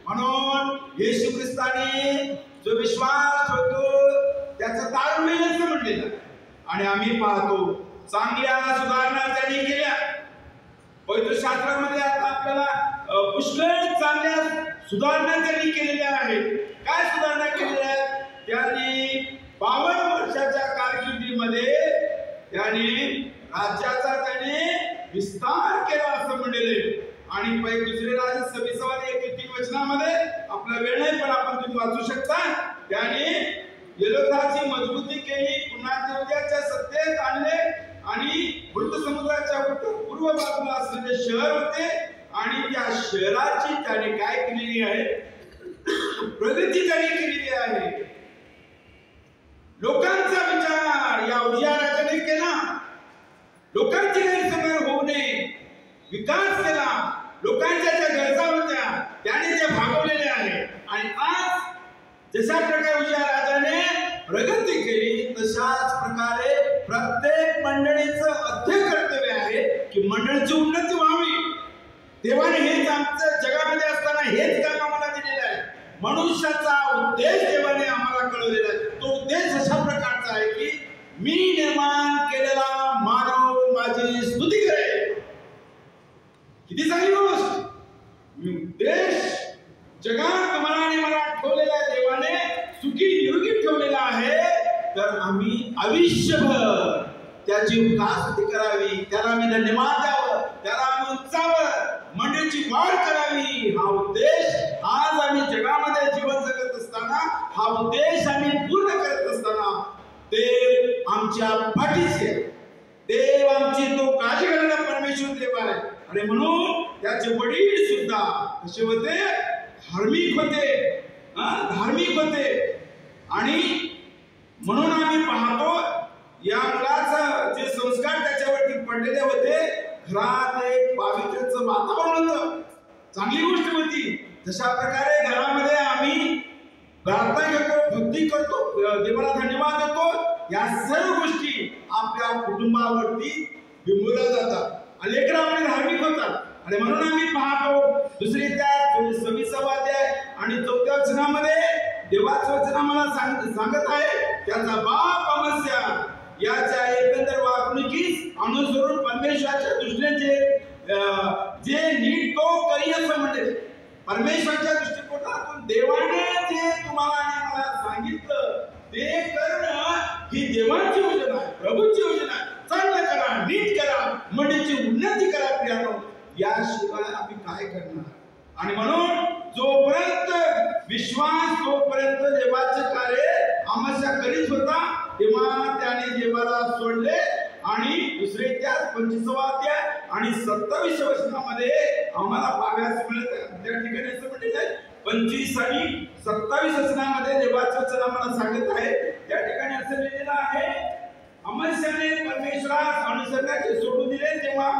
म्हणून येशू ख्रिस्ताने जो विश्वास होतो त्याचं तारुण्य असं म्हटलेलं आणि आम्ही पाहतो चांगल्या सुधारणा त्यांनी केल्या। पवित्र शास्त्रामध्ये आता आपल्याला पुष्कळ चांगल्या सुधारणा त्यांनी केलेल्या आहेत। काय सुधारणा केलेल्या आहेत? त्यांनी 52 वर्षाच्या कारकिर्दीमध्ये त्यांनी राज्याचा त्याने विस्तार केला असं म्हणलेले आणि दुसरे राजा 26:1-3 वचनामध्ये आपला वेळ नाही पण आपण तुम्ही वाचू शकता। त्याने यलोथाची मजबूती केली, पुन्हा देवत्याच्या सत्तेत आणले आणि मृत समुद्राच्या पूर्व बाजूला असलेले शहर होते आणि त्या शहराची त्याने काय केलेली आहे? प्रगती त्याने केलेली आहे। लोकांचा विचार या उजिया राजाने केला, लोकांची गैरसमज होऊ नये विकास केला, लोकांच्या ज्या गरजा होत्या त्याने त्या भागवलेल्या आहे आणि आज जशा प्रकारे उजिया राजाने प्रगती केली तशाच प्रकारे प्रत्येक मंडळीचं अध्यय कर्तव्य आहे की मंडळीची उन्नती व्हावी। देवाने हेच आमचं जगामध्ये असताना हेच काम आम्हाला दिलेलं आहे। मनुष्याचा उद्देश देवाने आम्हाला कळवलेला आहे। तो उद्देश अशा प्रकारचा आहे की मी निर्माण केलेला मानव माझी स्तुती करेल। किती चांगली गोष्ट! मी उद्देश जगात तुम्हाला आणि मला ठेवलेला देवाने सुखी निरोगी ठेवलेला आहे तर आम्ही आयुष्यभर त्याची उदासी करावी, त्याला आम्ही धन्यवाद द्यावं, त्याला आम्ही उंचावं, मंडळीची वाढ करावी। हा उद्देश आज आम्ही जगामध्ये जीवन जगत असताना हा उद्देश आम्ही पूर्ण करत असताना देव आमच्या पाठीशी, देव आमची तो काळजी करणारा परमेश्वर देव आहे आणि म्हणून त्याचे वडील सुद्धा कसे होते? धार्मिक होते आणि म्हणून आम्ही पाहतो या मुलाचा जे संस्कार त्याच्यावरती पडलेले होते, घरात एक पावित्र्याचं वातावरण होतं, चांगली गोष्ट होती। तशा प्रकारे घरामध्ये आम्ही प्रार्थना करतो, भक्ती करतो, देवाला धन्यवाद देतो, या सर्व गोष्टी आपल्या कुटुंबावरती बिंबवल्या जातात। लेकर आपले धार्मिक होतात आणि म्हणून आम्ही पाहतो दुसरी त्या 26व्या अध्याय आणि 4थ्या वचनामध्ये देवाचं वचन आम्हाला सांगत आहे त्याचा बाप अमस्या याच्या एकंदर वागणुकीस अनुसरून परमेश्वराच्या दृष्टीने जे नीट तो करी असं म्हणते। परमेश्वराच्या दृष्टिकोनातून देवाने जे तुम्हाला आणि मला सांगितलं ते करणं ही देवाची योजना आहे, प्रभूची योजना आहे। चांगलं करा, नीट करा, मंडळीची उन्नती करा प्रियानो, याशिवाय आम्ही काय करणार? आणि म्हणून जोपर्यंत विश्वास तोपर्यंत देवाचे कार्य आमच्या करीत होता तेव्हा त्याने देवाला सोडले आणि दुसरे त्या 25व्या अध्याय आणि 27व्या वचनामध्ये आम्हाला पाहायला मिळते। त्या ठिकाणी असं म्हटलेलं आहे 25 आणि 27 वचनामध्ये देवाचं वचन आम्हाला सांगत आहे। त्या ठिकाणी असं लिहिलेलं आहे अमस्याने परमेश्वरास अनुसरणाचे सोडून दिले तेव्हा